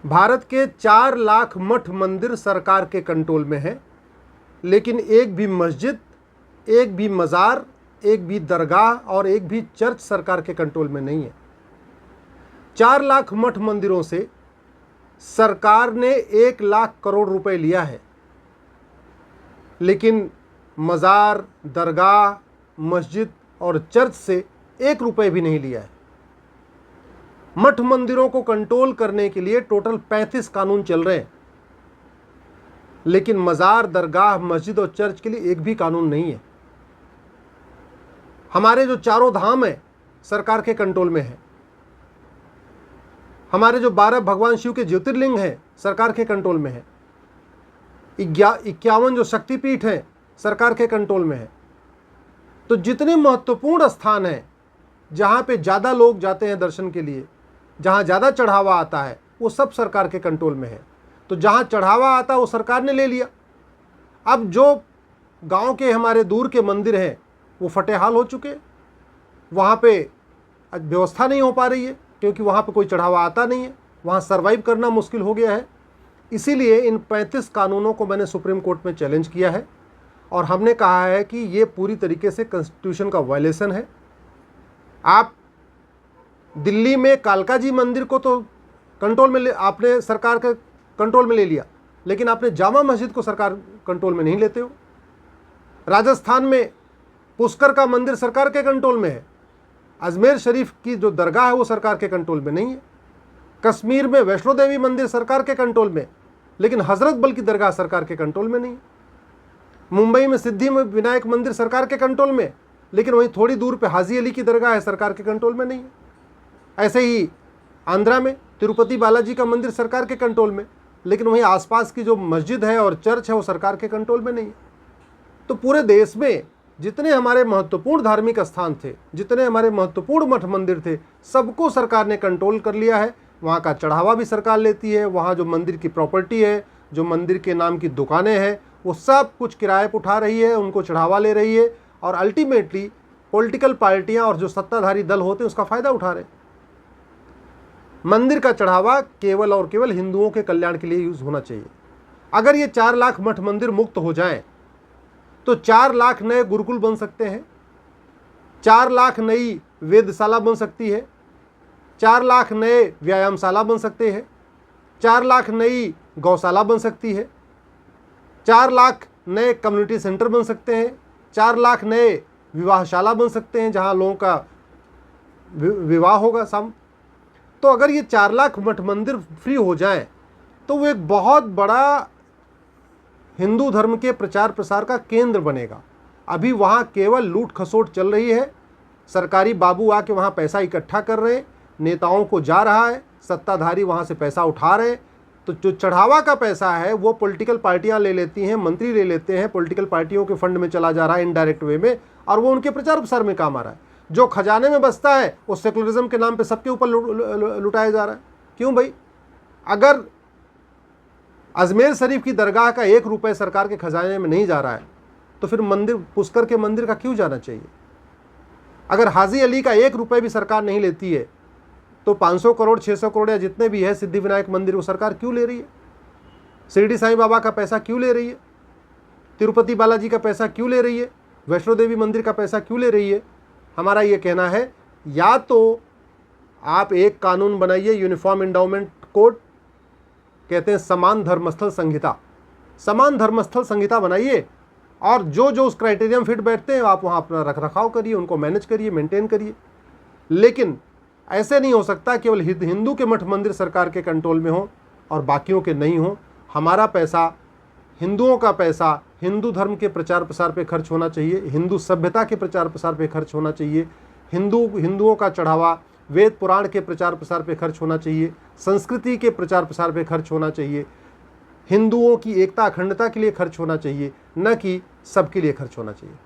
भारत के 4 लाख मठ मंदिर सरकार के कंट्रोल में है, लेकिन एक भी मस्जिद, एक भी मज़ार, एक भी दरगाह और एक भी चर्च सरकार के कंट्रोल में नहीं है। 4 लाख मठ मंदिरों से सरकार ने 1 लाख करोड़ रुपए लिया है, लेकिन मज़ार, दरगाह, मस्जिद और चर्च से 1 रुपए भी नहीं लिया है। मठ मंदिरों को कंट्रोल करने के लिए टोटल 35 कानून चल रहे हैं, लेकिन मज़ार, दरगाह, मस्जिद और चर्च के लिए एक भी कानून नहीं है। हमारे जो चारों धाम हैं सरकार के कंट्रोल में है। हमारे जो 12 भगवान शिव के ज्योतिर्लिंग हैं सरकार के कंट्रोल में है। 51 जो शक्तिपीठ हैं सरकार के कंट्रोल में है। तो जितने महत्वपूर्ण स्थान हैं जहाँ पे ज़्यादा लोग जाते हैं दर्शन के लिए, जहाँ ज़्यादा चढ़ावा आता है, वो सब सरकार के कंट्रोल में है। तो जहाँ चढ़ावा आता है वो सरकार ने ले लिया। अब जो गांव के हमारे दूर के मंदिर हैं वो फटेहाल हो चुके। वहाँ पे व्यवस्था नहीं हो पा रही है क्योंकि वहाँ पे कोई चढ़ावा आता नहीं है, वहाँ सर्वाइव करना मुश्किल हो गया है। इसीलिए इन 35 कानूनों को मैंने सुप्रीम कोर्ट में चैलेंज किया है और हमने कहा है कि ये पूरी तरीके से कॉन्स्टिट्यूशन का वायलेशन है। आप दिल्ली में कालका जी मंदिर को तो कंट्रोल में आपने सरकार के कंट्रोल में ले लिया, लेकिन आपने जामा मस्जिद को सरकार कंट्रोल में नहीं लेते हो। राजस्थान में पुष्कर का मंदिर सरकार के कंट्रोल में है। अजमेर शरीफ की जो दरगाह है वो सरकार के कंट्रोल में नहीं है। कश्मीर में वैष्णो देवी मंदिर सरकार के कंट्रोल में, लेकिन हजरत बल की दरगाह सरकार के कंट्रोल में नहीं है। मुंबई में सिद्धि में विनायक मंदिर सरकार के कंट्रोल में, लेकिन वहीं थोड़ी दूर पे हाजी अली की दरगाह है, सरकार के कंट्रोल में नहीं है। ऐसे ही आंध्रा में तिरुपति बालाजी का मंदिर सरकार के कंट्रोल में, लेकिन वहीं आसपास की जो मस्जिद है और चर्च है वो सरकार के कंट्रोल में नहीं है। तो पूरे देश में जितने हमारे महत्वपूर्ण धार्मिक स्थान थे, जितने हमारे महत्वपूर्ण मठ मंदिर थे, सबको सरकार ने कंट्रोल कर लिया है। वहाँ का चढ़ावा भी सरकार लेती है। वहाँ जो मंदिर की प्रॉपर्टी है, जो मंदिर के नाम की दुकानें हैं, वो सब कुछ किराए पर उठा रही है, उनको चढ़ावा ले रही है और अल्टीमेटली पॉलिटिकल पार्टियाँ और जो सत्ताधारी दल होते हैं उसका फ़ायदा उठा रहे हैं। मंदिर का चढ़ावा केवल और केवल हिंदुओं के कल्याण के लिए यूज़ होना चाहिए। अगर ये 4 लाख मठ मंदिर मुक्त हो जाएं तो 4 लाख नए गुरुकुल बन सकते हैं, 4 लाख नई वेदशाला बन सकती है, 4 लाख नए व्यायामशाला बन सकते हैं, 4 लाख नई गौशाला बन सकती है, 4 लाख नए कम्युनिटी सेंटर बन सकते हैं, 4 लाख नए विवाहशाला बन सकते हैं जहां लोगों का विवाह होगा। तो अगर ये 4 लाख मठ मंदिर फ्री हो जाएं तो वो एक बहुत बड़ा हिंदू धर्म के प्रचार प्रसार का केंद्र बनेगा। अभी वहाँ केवल लूट खसोट चल रही है। सरकारी बाबू आके वहाँ पैसा इकट्ठा कर रहे हैं, नेताओं को जा रहा है, सत्ताधारी वहाँ से पैसा उठा रहे हैं। तो जो चढ़ावा का पैसा है वो पॉलिटिकल पार्टियाँ ले लेती हैं, मंत्री ले लेते हैं, पॉलिटिकल पार्टियों के फंड में चला जा रहा है इनडायरेक्ट वे में, और वो उनके प्रचार प्रसार में काम आ रहा है। जो खजाने में बसता है वो सेकुलरिज्म के नाम पे सबके ऊपर लुटाया जा रहा है। क्यों भाई? अगर अजमेर शरीफ की दरगाह का 1 रुपये सरकार के खजाने में नहीं जा रहा है तो फिर मंदिर, पुष्कर के मंदिर का क्यों जाना चाहिए? अगर हाजी अली का 1 रुपये भी सरकार नहीं लेती है तो 500 करोड़ 600 करोड़ या जितने भी है सिद्धि विनायक मंदिर वो सरकार क्यों ले रही है? शिरडी साईं बाबा का पैसा क्यों ले रही है? तिरुपति बालाजी का पैसा क्यों ले रही है? वैष्णो देवी मंदिर का पैसा क्यों ले रही है? हमारा ये कहना है, या तो आप एक कानून बनाइए, यूनिफॉर्म एंडाउमेंट कोड, कहते हैं समान धर्मस्थल संहिता, समान धर्मस्थल संहिता बनाइए और जो जो उस क्राइटेरिया में फिट बैठते हैं आप वहाँ अपना रख रखाव करिए, उनको मैनेज करिए, मेंटेन करिए। लेकिन ऐसे नहीं हो सकता केवल हिंदू के मठ मंदिर सरकार के कंट्रोल में हो और बाकियों के नहीं हो। हमारा पैसा, हिंदुओं का पैसा हिंदू धर्म के प्रचार प्रसार पे खर्च होना चाहिए, हिंदू सभ्यता के प्रचार प्रसार पे खर्च होना चाहिए, हिंदुओं का चढ़ावा वेद पुराण के प्रचार प्रसार पे खर्च होना चाहिए, संस्कृति के प्रचार प्रसार पे खर्च होना चाहिए, हिंदुओं की एकता अखंडता के लिए खर्च होना चाहिए, न कि सबके लिए खर्च होना चाहिए।